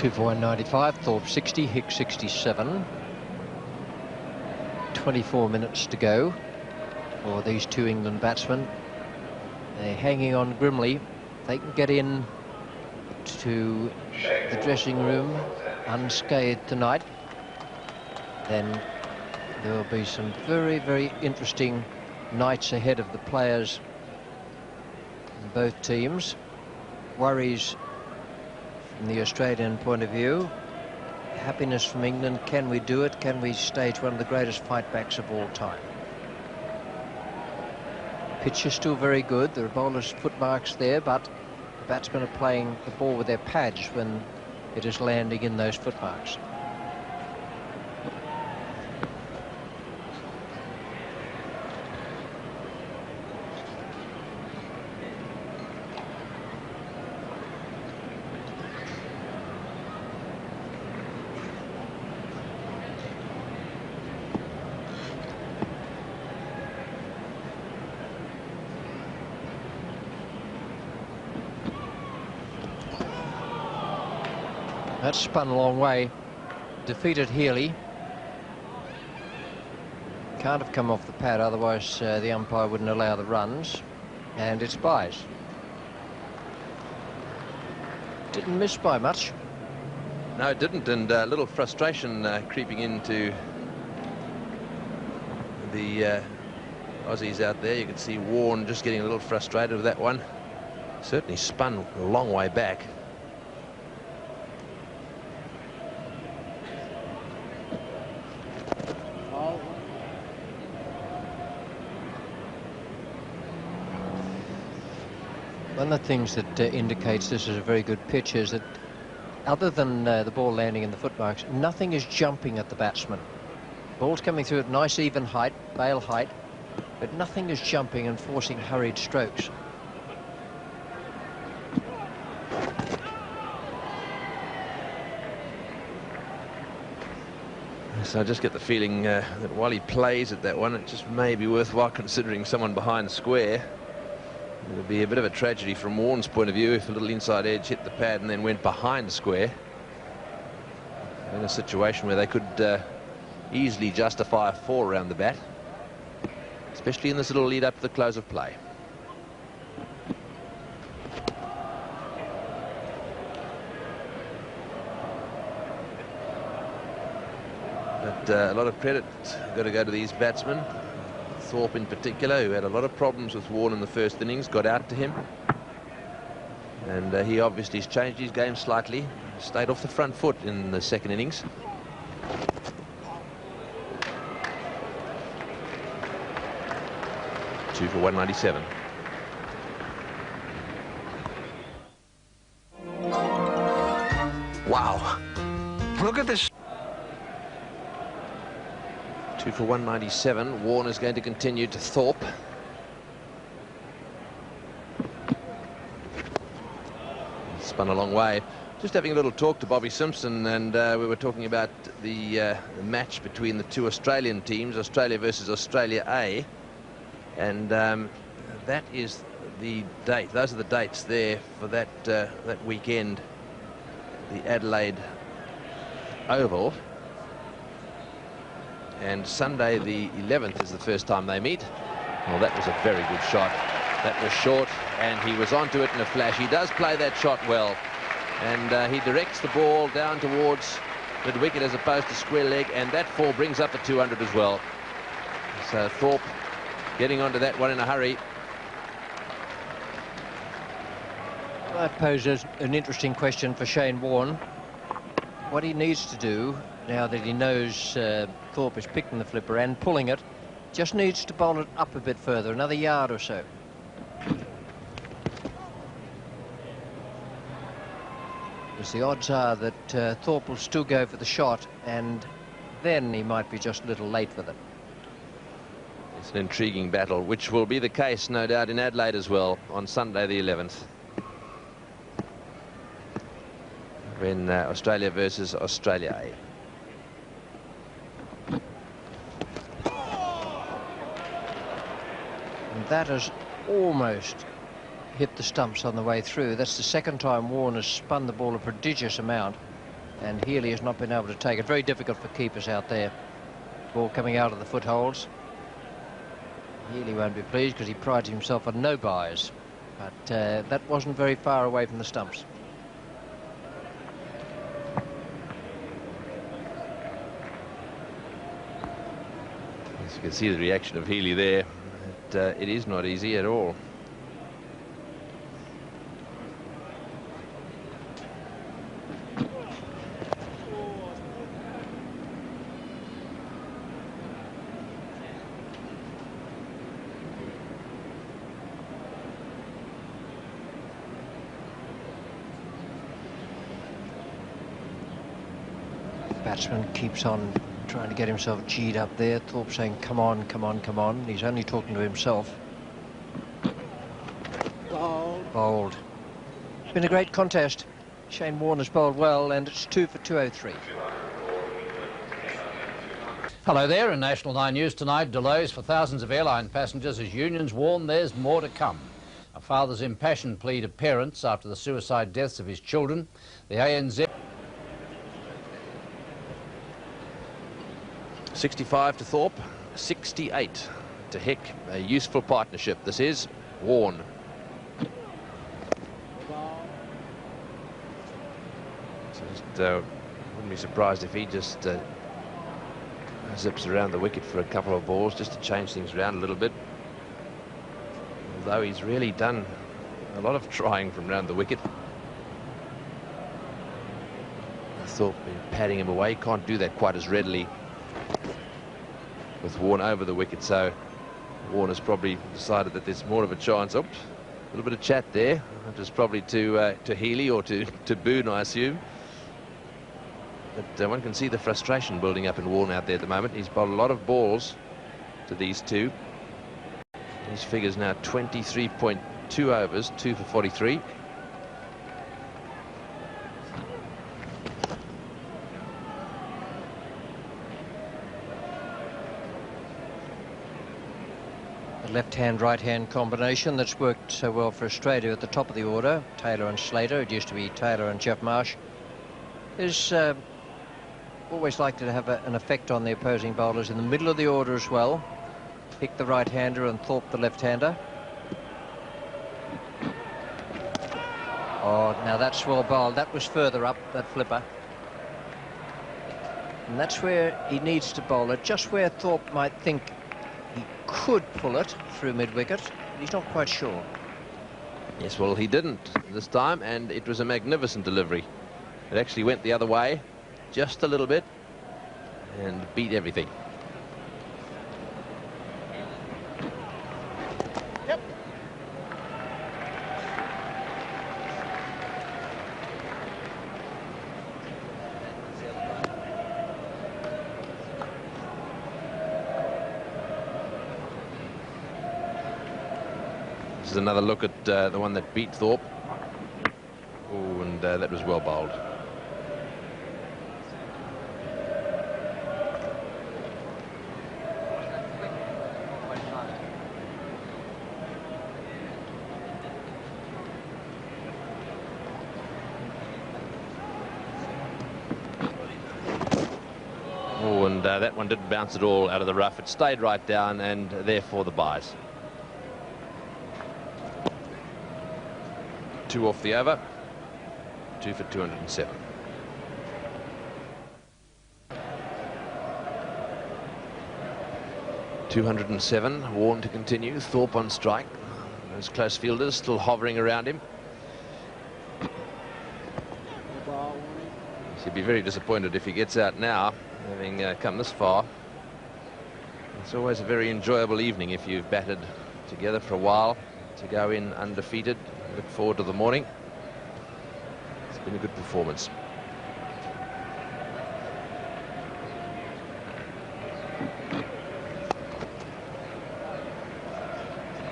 2 for 195, Thorpe 60, Hicks 67. 24 minutes to go for these two England batsmen. They're hanging on grimly. They can get in to the dressing room unscathed tonight, then there will be some very, very interesting nights ahead of the players in both teams. Worries from the Australian point of view. Happiness from England. Can we do it? Can we stage one of the greatest fightbacks of all time? Pitch is still very good. There are bowlers' footmarks there, but the batsmen are playing the ball with their pads when it is landing in those footmarks. That's spun a long way. Defeated Healy. Can't have come off the pad, otherwise the umpire wouldn't allow the runs. And it's byes. Didn't miss by much. No, it didn't, and a little frustration creeping into the Aussies out there. You can see Warne just getting a little frustrated with that one. Certainly spun a long way back. One of the things that indicates this is a very good pitch is that other than the ball landing in the footmarks, nothing is jumping at the batsman. Ball's coming through at nice even height, bail height, but nothing is jumping and forcing hurried strokes. So I just get the feeling that while he plays at that one, it just may be worthwhile considering someone behind square. It would be a bit of a tragedy from Warne's point of view if a little inside edge hit the pad and then went behind square. In a situation where they could easily justify a 4 around the bat, especially in this little lead up to the close of play. But a lot of credit got to go to these batsmen. Thorpe in particular, who had a lot of problems with Warne in the first innings, got out to him. And he obviously has changed his game slightly, stayed off the front foot in the second innings. Two for 197. Wow. Look at this. 2 for 197. Warne is going to continue to Thorpe. Spun a long way. Just having a little talk to Bobby Simpson, and we were talking about the match between the two Australian teams, Australia versus Australia A, and that is the date. Those are the dates there for that that weekend, the Adelaide Oval. And Sunday the 11th is the first time they meet. Well, that was a very good shot. That was short, and he was onto it in a flash. He does play that shot well, and he directs the ball down towards mid-wicket as opposed to square leg, and that 4 brings up a 200 as well. So Thorpe getting onto that one in a hurry. That poses an interesting question for Shane Warne. What he needs to do, now that he knows Thorpe is picking the flipper and pulling it, just needs to bowl it up a bit further, another yard or so. Because the odds are that Thorpe will still go for the shot, and then he might be just a little late with it. It's an intriguing battle, which will be the case, no doubt, in Adelaide as well on Sunday the 11th. When Australia versus Australia A. And that has almost hit the stumps on the way through. That's the second time Warne has spun the ball a prodigious amount. and Healy has not been able to take it. Very difficult for keepers out there. Ball coming out of the footholds. Healy won't be pleased because he prides himself on no byes, but that wasn't very far away from the stumps. As you can see the reaction of Healy there. It is not easy at all. Batsman keeps on trying to get himself G'd up there. Thorpe saying, come on, come on, come on. He's only talking to himself. Bowled. It's been a great contest. Shane Warne's bowled well, and it's 2 for 203. Hello there. In National 9 News tonight, delays for thousands of airline passengers as unions warn there's more to come. A father's impassioned plea to parents after the suicide deaths of his children. The ANZ... 65 to Thorpe, 68 to Hick. A useful partnership. This is Warne. Wouldn't be surprised if he just zips around the wicket for a couple of balls just to change things around a little bit. Although he's really done a lot of trying from round the wicket. Thorpe patting him away, can't do that quite as readily with Warne over the wicket, so Warne has probably decided that there's more of a chance. Oops, a little bit of chat there. It was probably to Healy or to Boone, I assume. But one can see the frustration building up in Warne out there at the moment. He's bowled a lot of balls to these two. His figures now 23.2 overs, 2 for 43. Left-hand, right-hand combination that's worked so well for Australia at the top of the order. Taylor and Slater. It used to be Taylor and Jeff Marsh. Is always likely to have an effect on the opposing bowlers in the middle of the order as well. Pick the right-hander and Thorpe the left-hander. Oh, now that's well bowled. That was further up, that flipper. And that's where he needs to bowl it, just where Thorpe might think he could pull it through mid-wicket. He's not quite sure. Yes, well, he didn't this time, and it was a magnificent delivery. It actually went the other way just a little bit and beat everything. This is another look at the one that beat Thorpe. Oh, and that was well bowled. Oh, and that one didn't bounce at all out of the rough. It stayed right down, and therefore the byes. 2 off the over, 2 for 207. .207, Warne to continue, Thorpe on strike. Those close fielders still hovering around him. He'd be very disappointed if he gets out now, having come this far. It's always a very enjoyable evening if you've batted together for a while, to go in undefeated. Look forward to the morning. It's been a good performance.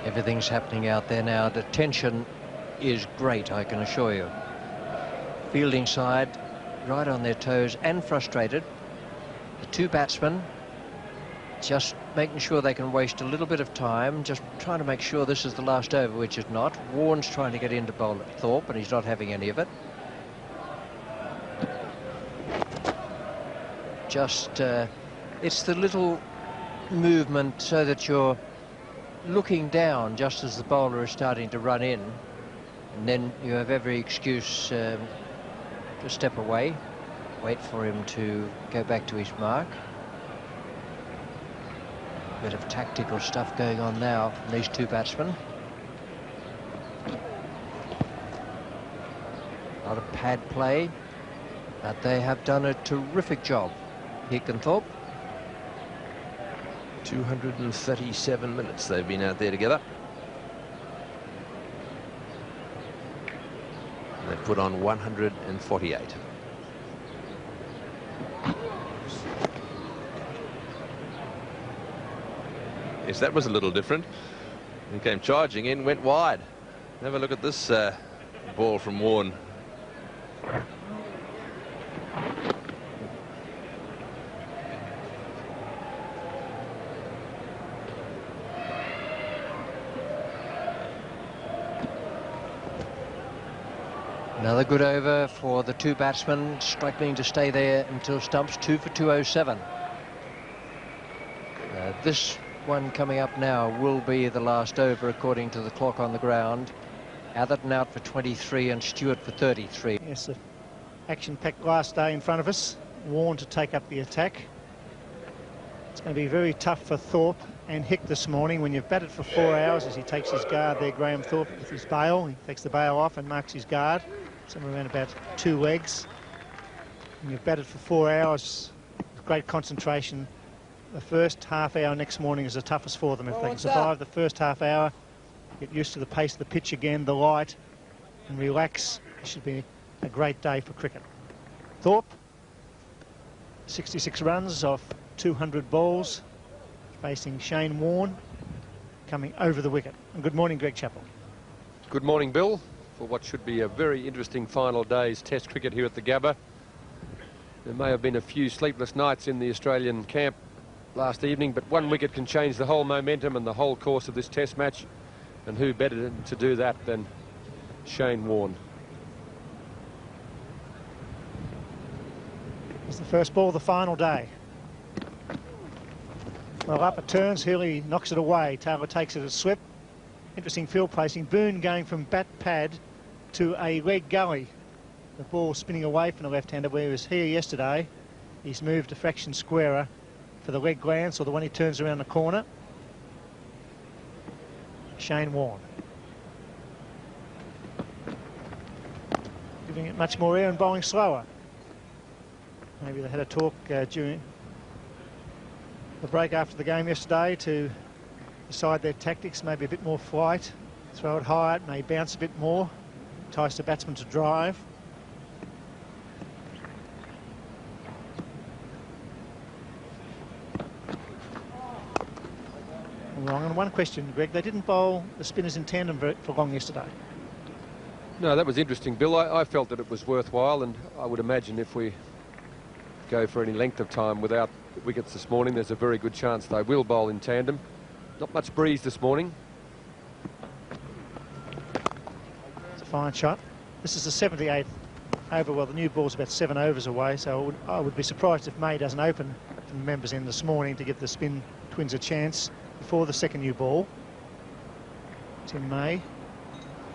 Everything's happening out there now. The tension is great, I can assure you. Fielding side right on their toes and frustrated. The two batsmen just making sure they can waste a little bit of time, just trying to make sure this is the last over, which is not. Warne's trying to get into bowl at Thorpe, and he's not having any of it. just it's the little movement so that you're looking down just as the bowler is starting to run in, and then you have every excuse to step away, wait for him to go back to his mark. Bit of tactical stuff going on now from these two batsmen. A lot of pad play, but they have done a terrific job. Thorpe. 237 minutes they've been out there together. And they've put on 148. Yes, that was a little different. He came charging in, went wide. Have a look at this ball from Warne. Another good over for the two batsmen, struggling to stay there until stumps. 2 for 207. This one coming up now will be the last over according to the clock on the ground. Atherton out for 23 and Stewart for 33. Yes, an action-packed last day in front of us. Warne to take up the attack. It's going to be very tough for Thorpe and Hick this morning. When you've batted for 4 hours, as he takes his guard there, Graham Thorpe with his bail. He takes the bail off and marks his guard. Somewhere around about 2 legs. When you've batted for 4 hours with great concentration, the first half hour next morning is the toughest for them. If they can survive the first half hour, get used to the pace of the pitch again, the light, and relax, it should be a great day for cricket. Thorpe, 66 runs off 200 balls, facing Shane Warne, coming over the wicket. And good morning, Greg Chappell. Good morning, Bill, for what should be a very interesting final day's Test cricket here at the Gabba. There may have been a few sleepless nights in the Australian camp last evening, but one wicket can change the whole momentum and the whole course of this Test match. And who better to do that than Shane Warne? It's the first ball of the final day. Well, up it turns. Healy knocks it away. Taylor takes it as slip. Interesting field placing. Boone going from bat pad to a leg gully. The ball spinning away from the left-hander, where he was here yesterday. He's moved a fraction squarer for the leg glance, or the one he turns around the corner. Shane Warne. Giving it much more air and bowling slower. Maybe they had a talk during the break after the game yesterday to decide their tactics, maybe a bit more flight, throw it higher, it may bounce a bit more, entice the batsman to drive. Wrong. And one question, Greg, they didn't bowl the spinners in tandem for long yesterday. No, that was interesting, Bill. I felt that it was worthwhile, and I would imagine if we go for any length of time without wickets this morning, there's a very good chance they will bowl in tandem. Not much breeze this morning. It's a fine shot. This is the 78th over. Well, the new ball's about 7 overs away, so I would be surprised if May doesn't open from the members in this morning to give the spin twins a chance before the second new ball. Tim May,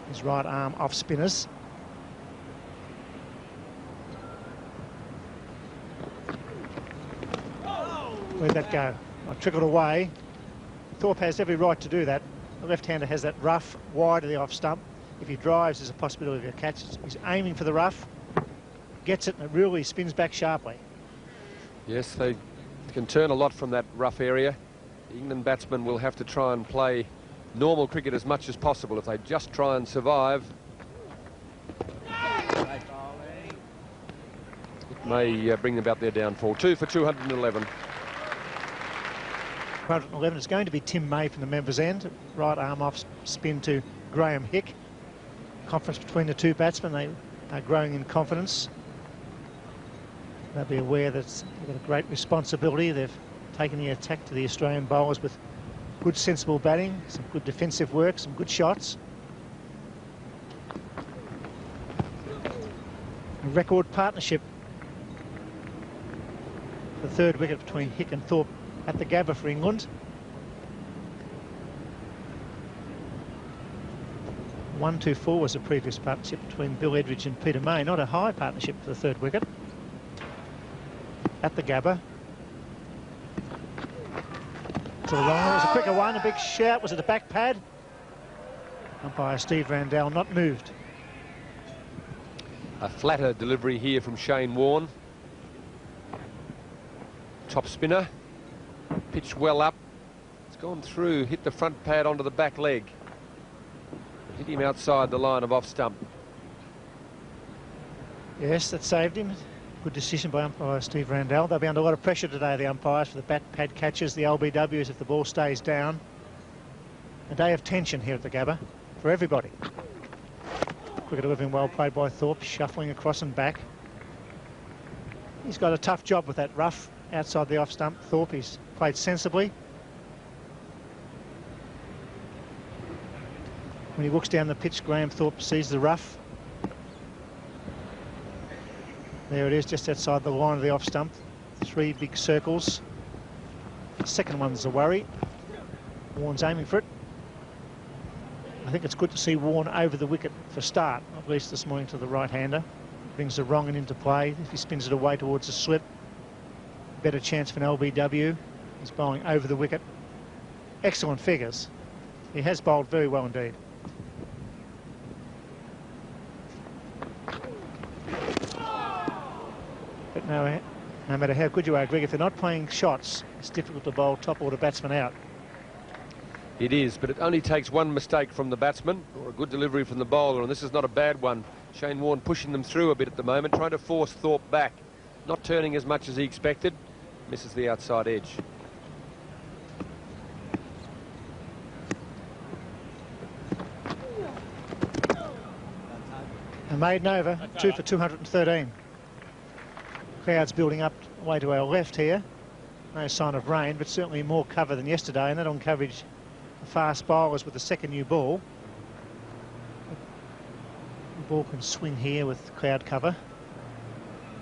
his right arm off spinners. Where'd that go? I trickled away. Thorpe has every right to do that. The left-hander has that rough wide of the off stump. If he drives, there's a possibility of a catch. He's aiming for the rough, gets it, and it really spins back sharply. Yes, they can turn a lot from that rough area. The England batsmen will have to try and play normal cricket as much as possible. If they just try and survive, it may bring about their downfall. 2 for 211. 211. It's going to be Tim May from the members' end. Right arm off spin to Graham Hick. Conference between the two batsmen. They are growing in confidence. They'll be aware that they've got a great responsibility. They've taken the attack to the Australian bowlers with good sensible batting, some good defensive work, some good shots. A record partnership the third wicket between Hick and Thorpe at the Gabba for England. 1-2-4 was the previous partnership between Bill Edridge and Peter May. Not a high partnership for the third wicket at the Gabba. To the long, it was a quicker one, a big shout. Was it a back pad? Umpire Steve Randall not moved. A flatter delivery here from Shane Warne. Top spinner. Pitched well up. It's gone through, hit the front pad onto the back leg. Hit him outside the line of off stump. Yes, that saved him. Good decision by umpire Steve Randall. They'll be under a lot of pressure today, the umpires, for the bat pad catches, the LBWs if the ball stays down. A day of tension here at the Gabba for everybody. Quick delivery well played by Thorpe, shuffling across and back. He's got a tough job with that rough outside the off stump. Thorpe, he's played sensibly. When he looks down the pitch, Graham Thorpe sees the rough. There it is, just outside the line of the off stump. 3 big circles. The second one's a worry. Warne's aiming for it. I think it's good to see Warne over the wicket for start, at least this morning, to the right-hander. Brings the wrong into play. If he spins it away towards the slip, better chance for an LBW. He's bowling over the wicket. Excellent figures. He has bowled very well indeed. But no matter how good you are, Greg, if they're not playing shots, it's difficult to bowl top order batsmen out. It is, but it only takes one mistake from the batsman or a good delivery from the bowler, and this is not a bad one. Shane Warne pushing them through a bit at the moment, trying to force Thorpe back. Not turning as much as he expected. Misses the outside edge. A maiden over, 2 for 213. Crowds building up way to our left here. No sign of rain, but certainly more cover than yesterday, and that on coverage for fast bowlers with the second new ball. The ball can swing here with cloud cover.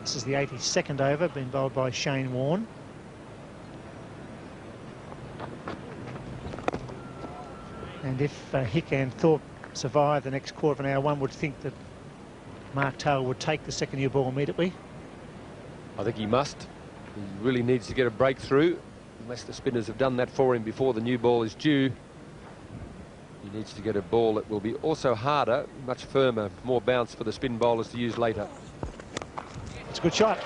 This is the 82nd over, being bowled by Shane Warne. And if Hick and Thorpe survive the next quarter of an hour, one would think that Mark Taylor would take the second new ball immediately. I think he must. He really needs to get a breakthrough, unless the spinners have done that for him before the new ball is due. He needs to get a ball that will be also harder, much firmer, more bounce for the spin bowlers to use later. It's a good shot.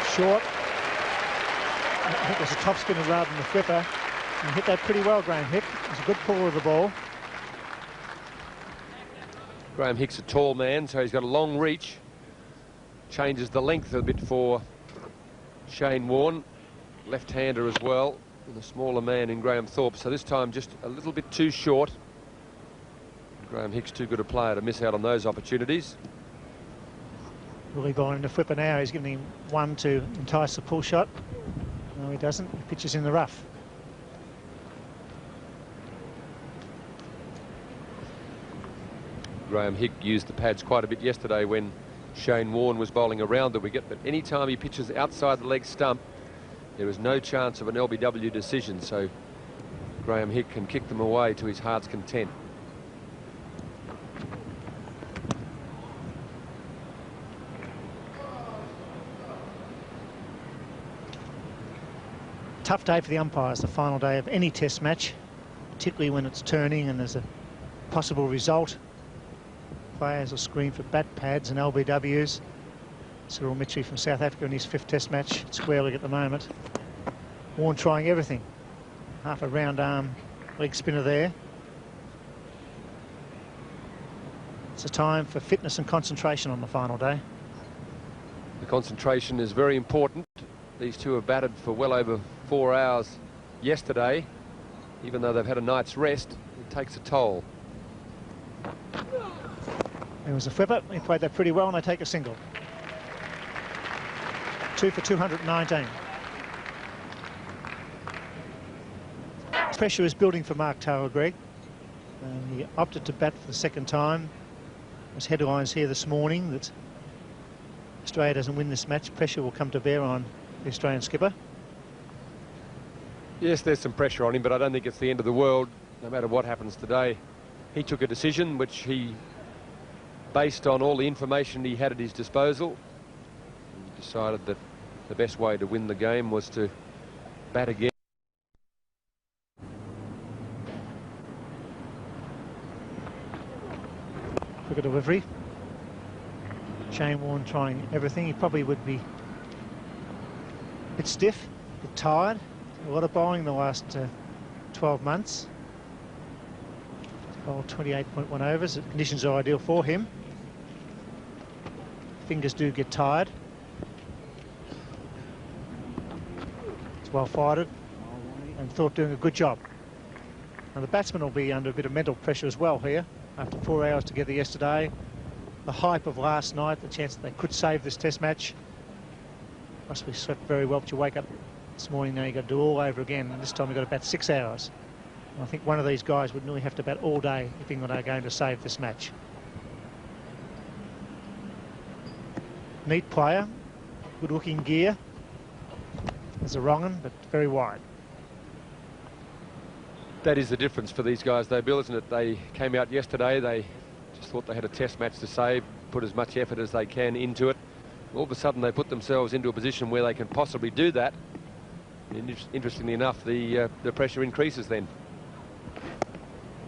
Short. I think it was a top spinner rather than the flipper. And hit that pretty well, Graham Hick. It was a good pull of the ball. Graham Hick's a tall man, so he's got a long reach. Changes the length a bit for Shane Warne, left-hander as well, and a smaller man in Graham Thorpe. So this time just a little bit too short. Graham Hick's too good a player to miss out on those opportunities. Really bowling the flipper now. He's giving him one to entice the pull shot. No, he doesn't. He pitches in the rough. Graham Hick used the pads quite a bit yesterday when Shane Warne was bowling around the wicket, but any time he pitches outside the leg stump, there is no chance of an LBW decision, so Graham Hick can kick them away to his heart's content. Tough day for the umpires, the final day of any test match, particularly when it's turning and there's a possible result. Players will screen for bat pads and LBWs. Cyril Mitchell from South Africa in his 5th test match at square leg at the moment. Warne trying everything. Half a round arm leg spinner there. It's a time for fitness and concentration on the final day. The concentration is very important. These two have batted for well over 4 hours yesterday. Even though they've had a night's rest, it takes a toll. There was a flipper. He played that pretty well, and they take a single. 2 for 219. Pressure is building for Mark Taylor, Greg. He opted to bat for the second time. There's headlines here this morning that Australia doesn't win this match. Pressure will come to bear on the Australian skipper. Yes, there's some pressure on him, but I don't think it's the end of the world, no matter what happens today. He took a decision which he based on all the information he had at his disposal. He decided that the best way to win the game was to bat again. Look at delivery. Shane Warne trying everything. He probably would be a bit stiff, a bit tired. A lot of bowling the last 12 months. Bowled 28.1 overs. The conditions are ideal for him. Fingers do get tired. It's well fighted, and Thorpe doing a good job. Now the batsman will be under a bit of mental pressure as well here. After 4 hours together yesterday, the hype of last night, the chance that they could save this test match. Must be slept very well, but you wake up this morning now, you've got to do all over again, and this time you've got to bat 6 hours. And I think one of these guys would nearly have to bat all day if England are going to save this match. Neat player, good looking gear. There's a wrong one, but very wide. That is the difference for these guys though, Bill, isn't it? They came out yesterday, they just thought they had a test match to save, put as much effort as they can into it. All of a sudden they put themselves into a position where they can possibly do that. And interestingly enough, the pressure increases then.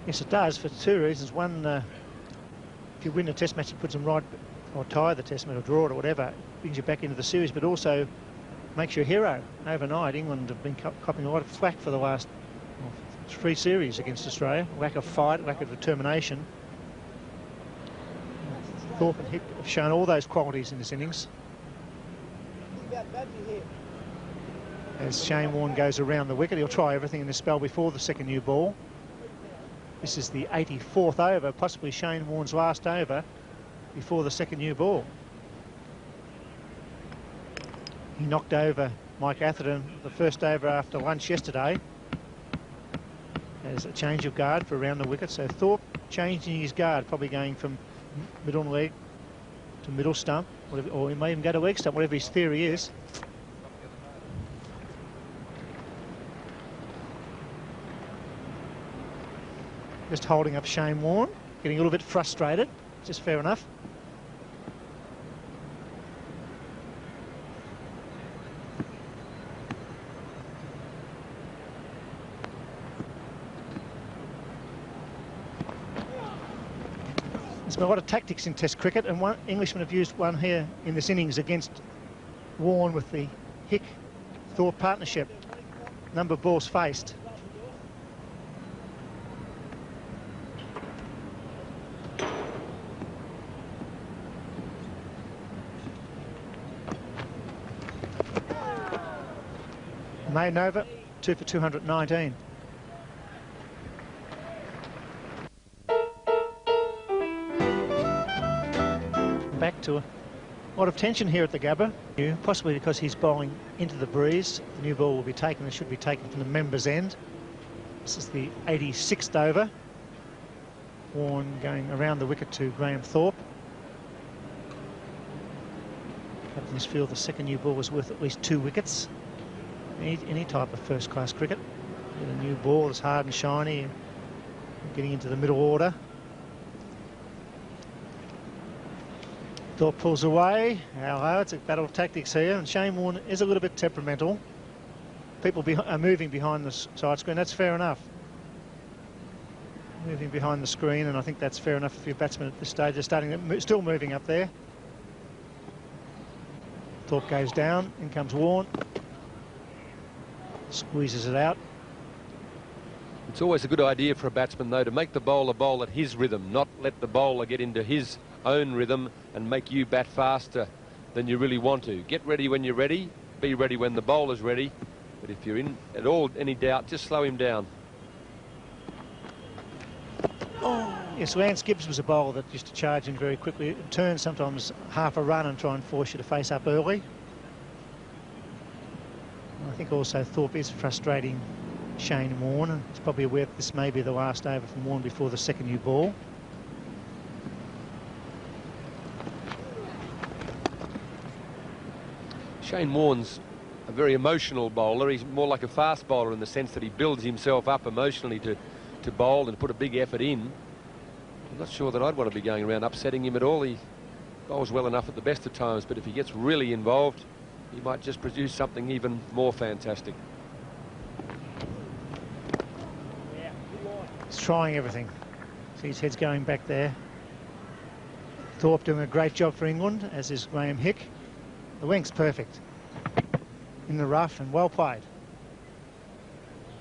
Yes, it does, for two reasons. One, if you win a test match, it puts them right, or tie the test match or draw it or whatever, brings you back into the series, but also makes you a hero. Overnight, England have been copping a lot of flack for the last 3 series against Australia. Lack of fight, lack of determination. Thorpe and Hick have shown all those qualities in this innings. As Shane Warne goes around the wicket, he'll try everything in this spell before the second new ball. This is the 84th over, possibly Shane Warne's last over before the second new ball. He knocked over Mike Atherton the first over after lunch yesterday. There's a change of guard for around the wicket, so Thorpe changing his guard, probably going from middle leg to middle stump, whatever, or he may even go to leg stump, whatever his theory is. Just holding up Shane Warne, getting a little bit frustrated, just fair enough. There's been a lot of tactics in Test cricket, and one Englishman have used one here in this innings against Warne with the Hick-Thorpe partnership. Number of balls faced. Maiden over, 2 for 219. Back to a lot of tension here at the Gabba, possibly because he's bowling into the breeze. The new ball will be taken, it should be taken from the members' end. This is the 86th over. Warne going around the wicket to Graham Thorpe. Captains feel the second new ball was worth at least 2 wickets. Any type of first-class cricket. Get a new ball that's hard and shiny, getting into the middle order. Thorpe pulls away. Hello, it's a battle of tactics here, and Shane Warne is a little bit temperamental. People are moving behind the side screen. That's fair enough. Moving behind the screen, and I think that's fair enough if your batsmen at this stage are still moving up there. Thorpe goes down, in comes Warne. Squeezes it out. It's always a good idea for a batsman, though, to make the bowler bowl at his rhythm, not let the bowler get into his own rhythm and make you bat faster than you really want to. Get ready when you're ready, be ready when the bowler's ready, but if you're in at all any doubt, just slow him down. Yes, Lance Gibbs was a bowler that used to charge in very quickly, turn sometimes half a run and try and force you to face up early. I think also Thorpe is frustrating Shane Warne. He's probably aware that this may be the last over from Warne before the second new ball. Shane Warne's a very emotional bowler. He's more like a fast bowler in the sense that he builds himself up emotionally to bowl and put a big effort in. I'm not sure that I'd want to be going around upsetting him at all. He bowls well enough at the best of times, but if he gets really involved, he might just produce something even more fantastic. He's trying everything. See his head's going back there. Thorpe doing a great job for England, as is Graham Hick. The wink's perfect. In the rough and well played.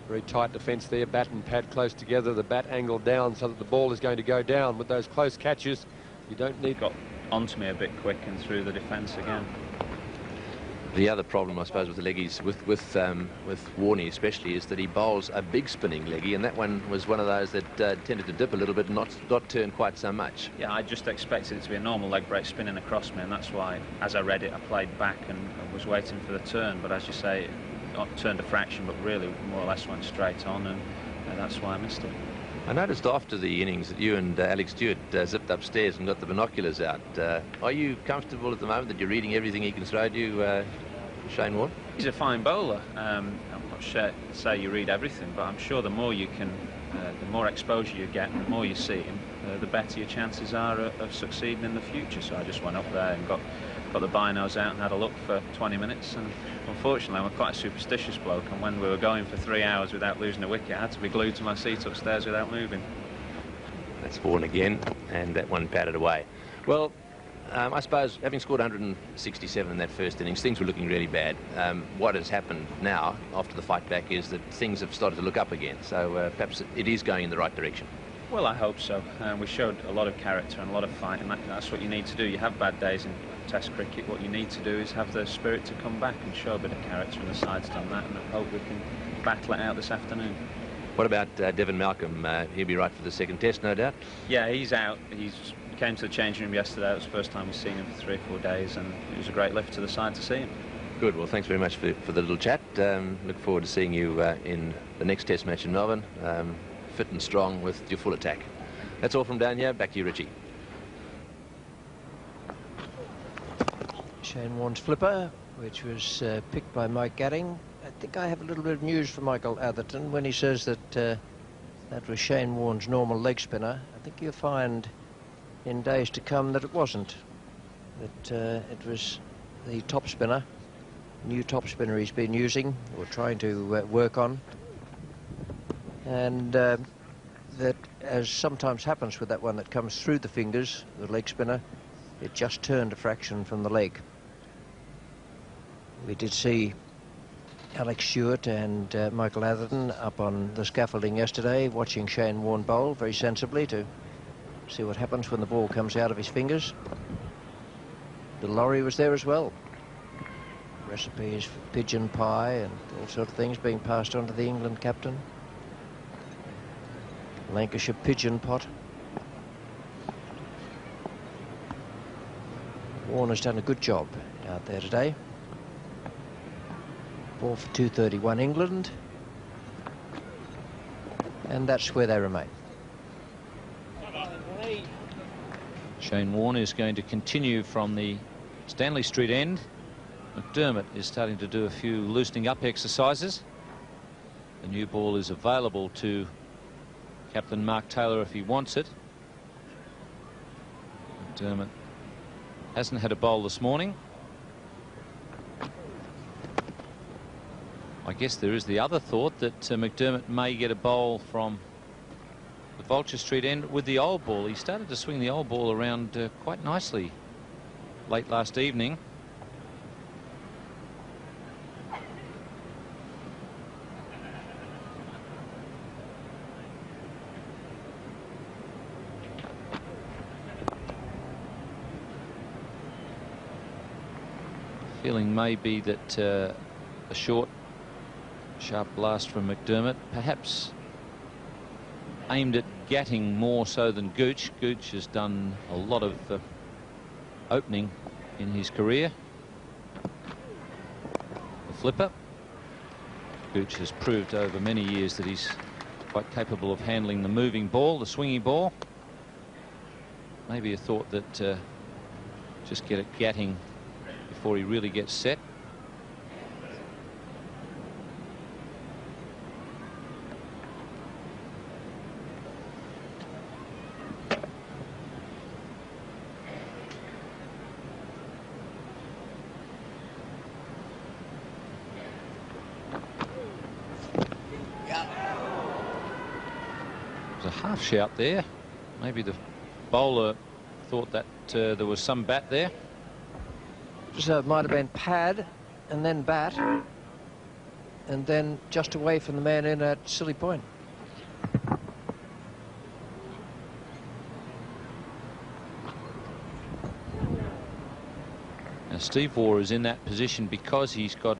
Very tight defence there, bat and pad close together, the bat angled down so that the ball is going to go down. With those close catches, you don't need... Got onto me a bit quick and through the defence again. The other problem, I suppose, with the leggies, with Warne especially, is that he bowls a big spinning leggy, and that one was one of those that tended to dip a little bit and not turn quite so much. Yeah, I just expected it to be a normal leg break spinning across me, and that's why, as I read it, I played back and was waiting for the turn. But as you say, it turned a fraction, but really more or less went straight on, and that's why I missed it. I noticed after the innings that you and Alex Stewart zipped upstairs and got the binoculars out. Are you comfortable at the moment that you're reading everything he can throw to you, Shane Warne? He's a fine bowler. I'm not sure to say you read everything, but I'm sure the more you can, the more exposure you get, and the more you see him, the better your chances are of succeeding in the future. So I just went up there and got the binos out and had a look for 20 minutes. And unfortunately, I'm quite a superstitious bloke, and when we were going for 3 hours without losing a wicket, I had to be glued to my seat upstairs without moving. That's Warne again, and that one patted away. Well, I suppose, having scored 167 in that first innings, things were looking really bad. What has happened now, after the fight back, is that things have started to look up again. So perhaps it is going in the right direction. Well, I hope so. We showed a lot of character and a lot of fight, and that's what you need to do. You have bad days in Test cricket. What you need to do is have the spirit to come back and show a bit of character, and the side's done that, and I hope we can battle it out this afternoon. What about Devon Malcolm? He'll be right for the second test, no doubt? Yeah, he's out. He came to the changing room yesterday. It was the first time we've seen him for 3 or 4 days, and it was a great lift to the side to see him. Good. Well, thanks very much for the little chat. Look forward to seeing you in the next test match in Melbourne, fit and strong with your full attack. That's all from down here. Back to you, Richie. Shane Warne's flipper, which was picked by Mike Gadding. I think I have a little bit of news for Michael Atherton when he says that that was Shane Warne's normal leg spinner. I think you'll find in days to come that it wasn't. That it was the top spinner, new top spinner he's been using or trying to work on. And that, as sometimes happens with that one that comes through the fingers, the leg spinner, it just turned a fraction from the leg. We did see Alex Stewart and Michael Atherton up on the scaffolding yesterday watching Shane Warne bowl very sensibly to see what happens when the ball comes out of his fingers. The lorry was there as well. Recipes for pigeon pie and all sorts of things being passed on to the England captain. Lancashire pigeon pot. Warner's done a good job out there today. Ball for 231 England. And that's where they remain. Shane Warne is going to continue from the Stanley Street end. McDermott is starting to do a few loosening up exercises. The new ball is available to Captain Mark Taylor if he wants it. McDermott hasn't had a bowl this morning. I guess there is the other thought that McDermott may get a bowl from the Vulture Street end with the old ball. He started to swing the old ball around quite nicely late last evening. Feeling maybe that a short, sharp blast from McDermott, perhaps aimed at Gatting more so than Gooch. Gooch has done a lot of opening in his career. The flipper. Gooch has proved over many years that he's quite capable of handling the moving ball, the swinging ball. Maybe a thought that just get at Gatting before he really gets set. There's a half shout there. Maybe the bowler thought that there was some bat there. So it might have been pad and then bat, and then just away from the man in at silly point. Now Steve Waugh is in that position because he's got